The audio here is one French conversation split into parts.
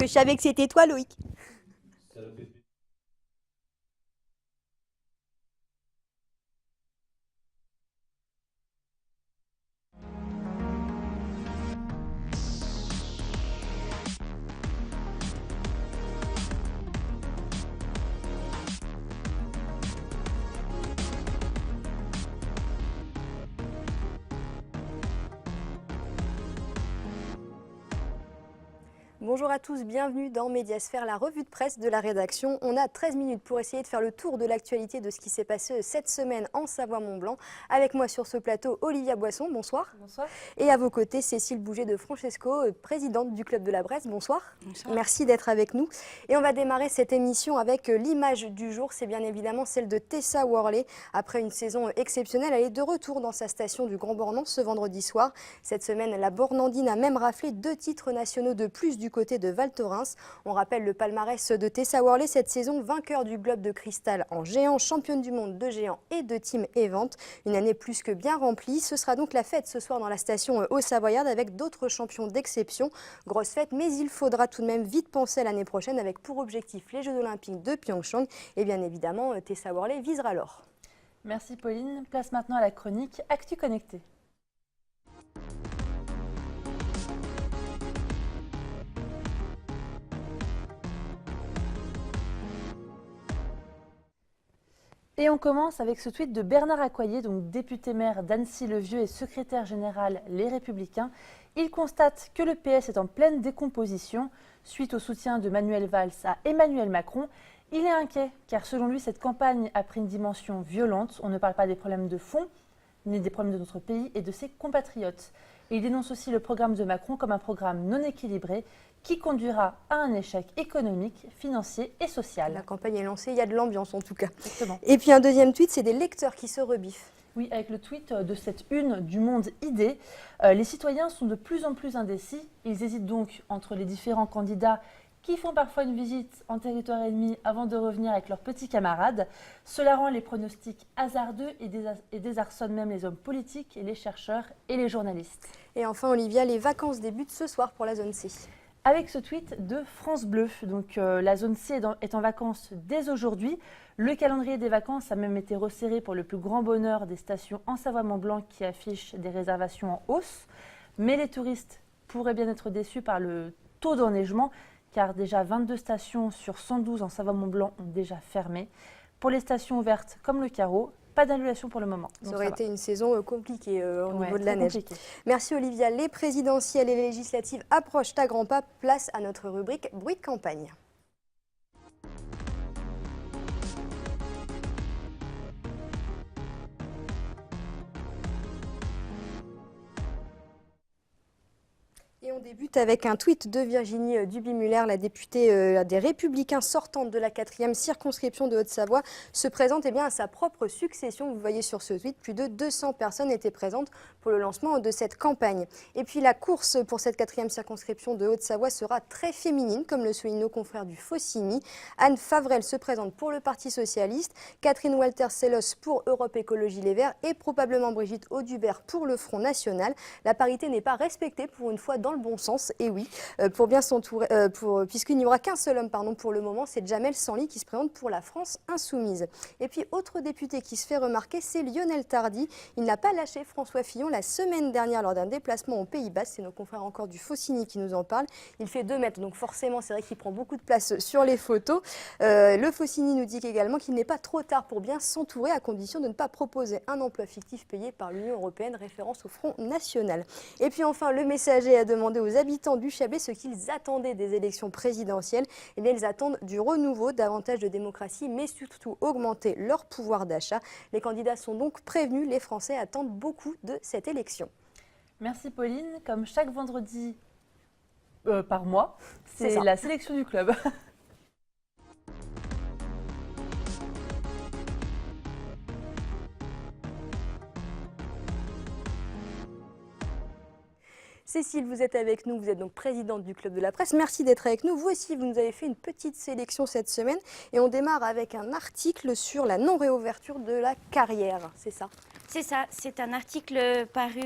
Que je savais que c'était toi, Loïc. Bonjour à tous, bienvenue dans Médiasphère, la revue de presse de la rédaction. On a 13 minutes pour essayer de faire le tour de l'actualité de ce qui s'est passé cette semaine en Savoie-Mont-Blanc. Avec moi sur ce plateau, Olivia Boisson, bonsoir. Bonsoir. Et à vos côtés, Cécile Bouget de Francesco, présidente du Club de la Bresse, bonsoir. Bonsoir. Merci d'être avec nous. Et on va démarrer cette émission avec l'image du jour, c'est bien évidemment celle de Tessa Worley. Après une saison exceptionnelle, elle est de retour dans sa station du Grand Bornand ce vendredi soir. Cette semaine, la Bornandine a même raflé 2 titres nationaux de plus du côté de Val Thorens. On rappelle le palmarès de Tessa Worley cette saison, vainqueur du globe de cristal en géant, championne du monde de géant et de team event. Une année plus que bien remplie. Ce sera donc la fête ce soir dans la station Haut-Savoyarde avec d'autres champions d'exception. Grosse fête, mais il faudra tout de même vite penser à l'année prochaine avec pour objectif les Jeux olympiques de Pyeongchang. Et bien évidemment, Tessa Worley visera l'or. Merci Pauline. Place maintenant à la chronique Actu Connecté. Et on commence avec ce tweet de Bernard Accoyer, donc député-maire d'Annecy-le-Vieux et secrétaire général Les Républicains. Il constate que le PS est en pleine décomposition suite au soutien de Manuel Valls à Emmanuel Macron. Il est inquiet car selon lui, cette campagne a pris une dimension violente. On ne parle pas des problèmes de fond, mais des problèmes de notre pays et de ses compatriotes. Et il dénonce aussi le programme de Macron comme un programme non équilibré qui conduira à un échec économique, financier et social. La campagne est lancée, il y a de l'ambiance en tout cas. Exactement. Et puis un deuxième tweet, c'est des lecteurs qui se rebiffent. Oui, avec le tweet de cette une du Monde ID, les citoyens sont de plus en plus indécis. Ils hésitent donc entre les différents candidats qui font parfois une visite en territoire ennemi avant de revenir avec leurs petits camarades. Cela rend les pronostics hasardeux et désarçonne même les hommes politiques, et les chercheurs et les journalistes. Et enfin, Olivia, les vacances débutent ce soir pour la zone C. Avec ce tweet de France Bleu, donc la zone C est en vacances dès aujourd'hui. Le calendrier des vacances a même été resserré pour le plus grand bonheur des stations en Savoie-Mont-Blanc qui affichent des réservations en hausse. Mais les touristes pourraient bien être déçus par le taux d'enneigement, car déjà 22 stations sur 112 en Savoie-Mont-Blanc ont déjà fermé. Pour les stations ouvertes comme le Carreau, pas d'annulation pour le moment. Ça aurait été une saison compliquée au niveau de la neige. Compliqué. Merci Olivia. Les présidentielles et les législatives approchent à grands pas. Place à notre rubrique bruit de campagne. Et on débute avec un tweet de Virginie Duby-Muller, la députée des Républicains sortante de la 4e circonscription de Haute-Savoie, se présente à sa propre succession. Vous voyez sur ce tweet, plus de 200 personnes étaient présentes pour le lancement de cette campagne. Et puis la course pour cette 4e circonscription de Haute-Savoie sera très féminine, comme le soulignent nos confrères du Faucigny. Anne Favrel se présente pour le Parti Socialiste, Catherine Walter-Sellos pour Europe Écologie Les Verts et probablement Brigitte Audubert pour le Front National. La parité n'est pas respectée pour une fois dans le bon sens, et oui, pour bien s'entourer, puisqu'il n'y aura qu'un seul homme pour le moment, c'est Jamel Sanli qui se présente pour la France Insoumise. Et puis autre député qui se fait remarquer, c'est Lionel Tardy. Il n'a pas lâché François Fillon la semaine dernière lors d'un déplacement aux Pays-Bas. C'est nos confrères encore du Faucigny qui nous en parlent. Il fait 2 mètres, donc forcément c'est vrai qu'il prend beaucoup de place sur les photos. Le Faucigny nous dit également qu'il n'est pas trop tard pour bien s'entourer, à condition de ne pas proposer un emploi fictif payé par l'Union européenne, référence au Front National. Et puis enfin, le Messager a demandé aux habitants du Chablais ce qu'ils attendaient des élections présidentielles. Eh bien, ils attendent du renouveau, davantage de démocratie, mais surtout augmenter leur pouvoir d'achat. Les candidats sont donc prévenus, les Français attendent beaucoup de cette élection. Merci Pauline. Comme chaque vendredi par mois, c'est la sélection du club. Cécile, vous êtes avec nous, vous êtes donc présidente du Club de la Presse. Merci d'être avec nous. Vous aussi, vous nous avez fait une petite sélection cette semaine et on démarre avec un article sur la non-réouverture de la carrière, c'est ça? C'est ça, c'est un article paru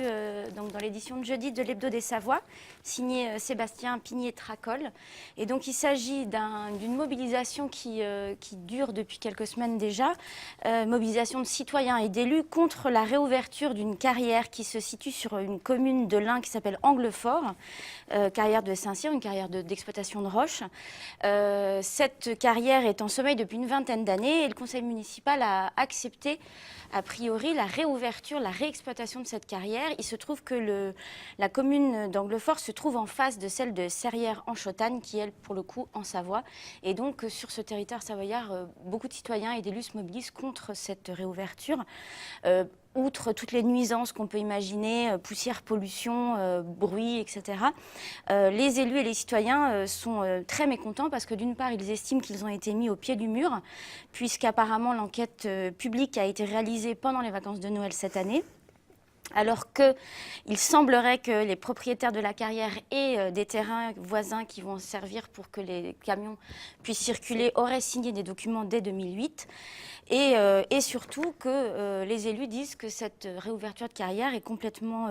donc dans l'édition de jeudi de l'Hebdo des Savoies, signé Sébastien Pigné-Tracol. Et donc il s'agit d'une mobilisation qui dure depuis quelques semaines déjà, mobilisation de citoyens et d'élus contre la réouverture d'une carrière qui se situe sur une commune de l'Ain qui s'appelle Anglefort, carrière de Saint-Cyr, une carrière d'exploitation de roches. Cette carrière est en sommeil depuis une vingtaine d'années et le conseil municipal a accepté a priori la réouverture, la réexploitation de cette carrière. Il se trouve que la commune d'Anglefort se trouve en face de celle de Serrières-en-Chautagne, qui est, pour le coup, en Savoie. Et donc, sur ce territoire savoyard, beaucoup de citoyens et d'élus se mobilisent contre cette réouverture. Outre toutes les nuisances qu'on peut imaginer, poussière, pollution, bruit, etc., les élus et les citoyens sont très mécontents parce que d'une part, ils estiment qu'ils ont été mis au pied du mur, puisqu'apparemment l'enquête publique a été réalisée pendant les vacances de Noël cette année. Alors qu'il semblerait que les propriétaires de la carrière et des terrains voisins qui vont servir pour que les camions puissent circuler auraient signé des documents dès 2008. Et surtout que les élus disent que cette réouverture de carrière est complètement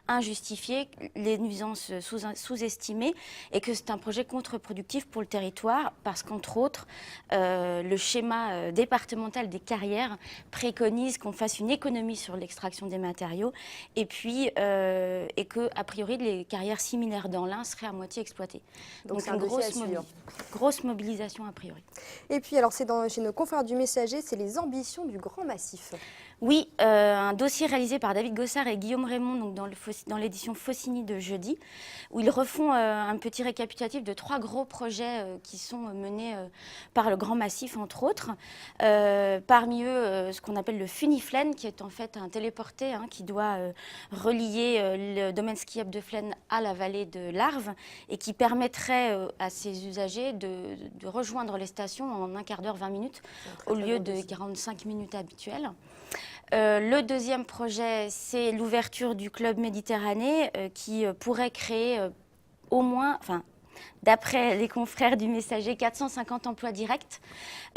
injustifiée, les nuisances sous-estimées, et que c'est un projet contre-productif pour le territoire parce qu'entre autres, le schéma départemental des carrières préconise qu'on fasse une économie sur l'extraction des matériaux et puis et que a priori les carrières similaires dans l'Ain seraient à moitié exploitées. Donc c'est une grosse mobilisation a priori. Et puis alors c'est chez nos confrères du Messager, c'est les ambitions du Grand Massif. Oui, un dossier réalisé par David Gossard et Guillaume Raymond donc dans l'édition Faucigny de jeudi, où ils refont un petit récapitulatif de 3 gros projets qui sont menés par le Grand Massif, entre autres. Parmi eux, ce qu'on appelle le Funiflen, qui est en fait un téléporté qui doit relier le domaine skiable de Flaine à la vallée de l'Arve et qui permettrait à ses usagers de rejoindre les stations en un quart d'heure, 20 minutes, au lieu de 45 minutes habituelles. Le deuxième projet, c'est l'ouverture du club Méditerranée qui pourrait créer au moins, d'après les confrères du Messager, 450 emplois directs,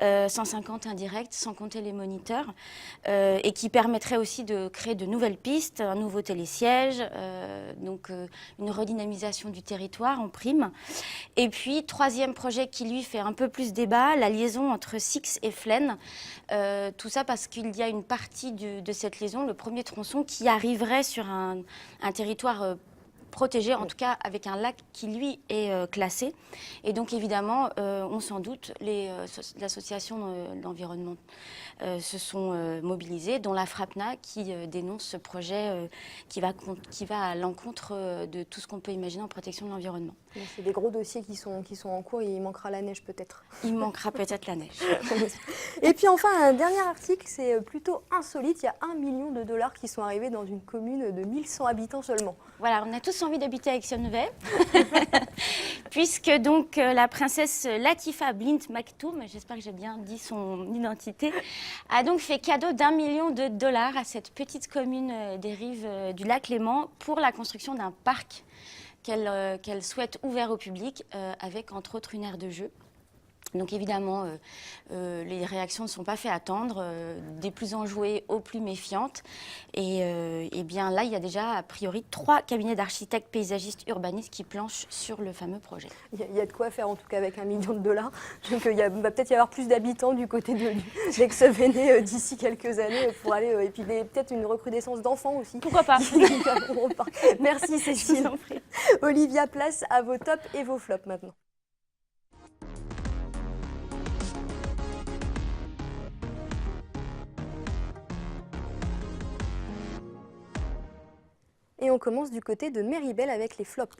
150 indirects, sans compter les moniteurs, et qui permettrait aussi de créer de nouvelles pistes, un nouveau télésiège, donc une redynamisation du territoire en prime. Et puis, troisième projet qui, lui, fait un peu plus débat, la liaison entre Six et Flaine. Tout ça parce qu'il y a une partie de cette liaison, le premier tronçon, qui arriverait sur un territoire protégé, en tout cas avec un lac qui lui est classé. Et donc évidemment, on s'en doute, l'association d'environnement se sont mobilisées, dont la FRAPNA qui dénonce ce projet qui va à l'encontre de tout ce qu'on peut imaginer en protection de l'environnement. C'est des gros dossiers qui sont en cours et il manquera la neige peut-être. Il manquera peut-être la neige. Et puis enfin, un dernier article, c'est plutôt insolite. Il y a $1 million qui sont arrivés dans une commune de 1100 habitants seulement. Voilà, on a tous envie d'habiter à Aix-en-Yvelines, puisque donc la princesse Latifa Bint Maktoum, j'espère que j'ai bien dit son identité, a donc fait cadeau d'$1 million à cette petite commune des rives du lac Léman pour la construction d'un parc qu'elle souhaite ouvert au public avec entre autres une aire de jeu. Donc évidemment, les réactions ne sont pas fait attendre, des plus enjouées aux plus méfiantes. Et bien là, il y a déjà a priori 3 cabinets d'architectes, paysagistes, urbanistes qui planchent sur le fameux projet. Il y a de quoi faire en tout cas avec $1 million. Donc il va peut-être y avoir plus d'habitants du côté d'Aix-en-Yvelines d'ici quelques années pour aller, et puis peut-être une recrudescence d'enfants aussi. Pourquoi pas. Merci Cécile. Olivia, place à vos tops et vos flops maintenant. Et on commence du côté de Méribel avec les flops.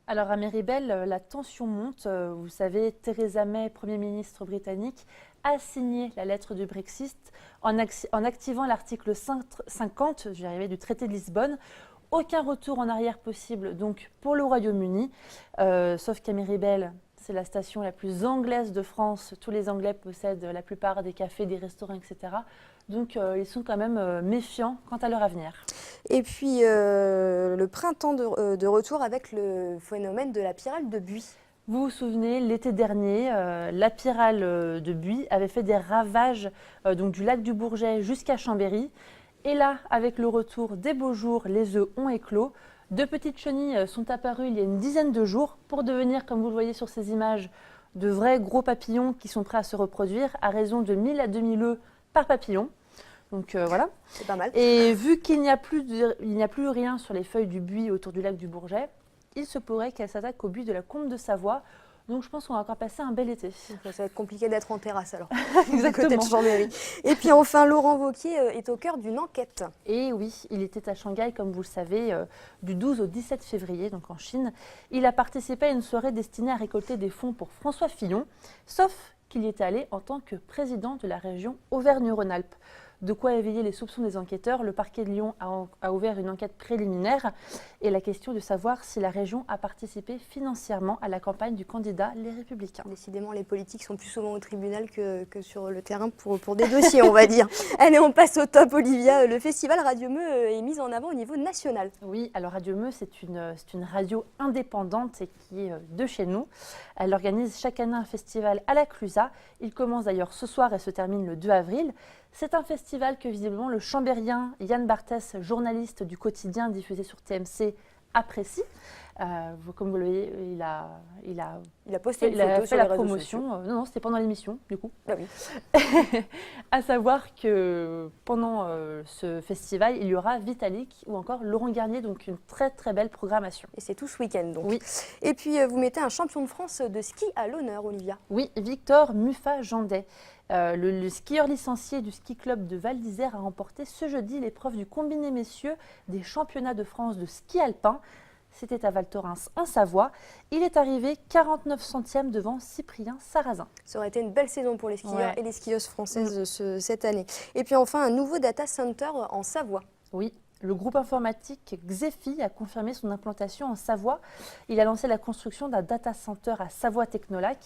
Alors à Méribel, la tension monte. Vous savez, Theresa May, Premier ministre britannique, a signé la lettre du Brexit en activant l'article 50 du traité de Lisbonne. Aucun retour en arrière possible donc pour le Royaume-Uni, sauf qu'à Méribel, c'est la station la plus anglaise de France. Tous les Anglais possèdent la plupart des cafés, des restaurants, etc. Donc ils sont quand même méfiants quant à leur avenir. Et puis le printemps de retour avec le phénomène de la pyrale de buis. Vous vous souvenez, l'été dernier, la pyrale de buis avait fait des ravages donc du lac du Bourget jusqu'à Chambéry. Et là, avec le retour des beaux jours, les œufs ont éclos. 2 petites chenilles sont apparues il y a une dizaine de jours pour devenir, comme vous le voyez sur ces images, de vrais gros papillons qui sont prêts à se reproduire à raison de 1000 à 2000 œufs par papillon. Donc voilà. C'est pas mal. Et vu qu'il n'y a plus rien sur les feuilles du buis autour du lac du Bourget, il se pourrait qu'elle s'attaque au buis de la Combe de Savoie. Donc je pense qu'on va encore passer un bel été. Ça va être compliqué d'être en terrasse alors. Exactement. Côté de Chambéry. Et puis enfin, Laurent Wauquiez est au cœur d'une enquête. Et oui, il était à Shanghai, comme vous le savez, du 12 au 17 février, donc en Chine. Il a participé à une soirée destinée à récolter des fonds pour François Fillon, sauf qu'il y était allé en tant que président de la région Auvergne-Rhône-Alpes. De quoi éveiller les soupçons des enquêteurs, le parquet de Lyon a ouvert une enquête préliminaire et la question de savoir si la région a participé financièrement à la campagne du candidat Les Républicains. Décidément, les politiques sont plus souvent au tribunal que sur le terrain pour des dossiers, on va dire. Allez, on passe au top, Olivia. Le festival Radio Meux est mis en avant au niveau national. Oui, alors Radio Meux, c'est une radio indépendante et qui est de chez nous. Elle organise chaque année un festival à la Clusa. Il commence d'ailleurs ce soir et se termine le 2 avril. C'est un festival que visiblement le chambérien Yann Barthès, journaliste du quotidien diffusé sur TMC, apprécie. Comme vous le voyez, il a posté une photo sur la les réseaux promotion. sociaux. Non, c'était pendant l'émission, du coup. Ah oui. À savoir que pendant ce festival, il y aura Vitalik ou encore Laurent Garnier, donc une très très belle programmation. Et c'est tout ce week-end donc. Oui. Et puis vous mettez un champion de France de ski à l'honneur, Olivia. Oui, Victor Muffa-Jandet. Le skieur licencié du ski club de Val d'Isère a remporté ce jeudi l'épreuve du combiné messieurs des championnats de France de ski alpin. C'était à Val Thorens en Savoie. Il est arrivé 49 centièmes devant Cyprien Sarrazin. Ça aurait été une belle saison pour les skieurs et les skieuses françaises cette année. Et puis enfin, un nouveau data center en Savoie. Oui. Le groupe informatique Xefi a confirmé son implantation en Savoie. Il a lancé la construction d'un data center à Savoie Technolac,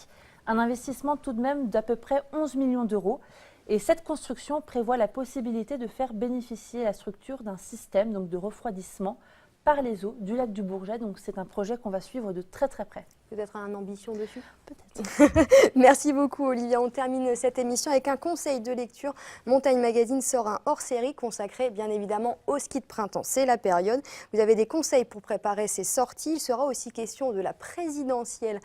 un investissement tout de même d'à peu près 11 millions d'euros. Et cette construction prévoit la possibilité de faire bénéficier la structure d'un système donc de refroidissement par les eaux du lac du Bourget. Donc c'est un projet qu'on va suivre de très très près. Peut-être une ambition dessus? Peut-être. Merci beaucoup Olivia. On termine cette émission avec un conseil de lecture. Montagne Magazine sort un hors-série consacré bien évidemment au ski de printemps. C'est la période. Vous avez des conseils pour préparer ces sorties. Il sera aussi question de la présidentielle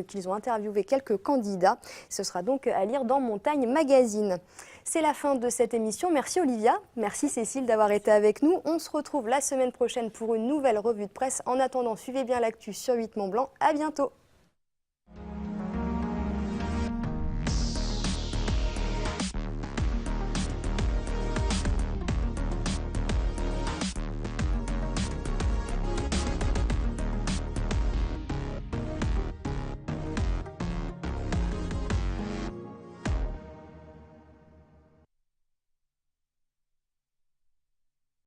qu'ils ont interviewé quelques candidats. Ce sera donc à lire dans Montagne Magazine. C'est la fin de cette émission. Merci Olivia. Merci Cécile d'avoir été avec nous. On se retrouve la semaine prochaine pour une nouvelle revue de presse. En attendant, suivez bien l'actu sur 8 Mont Blanc. À bientôt.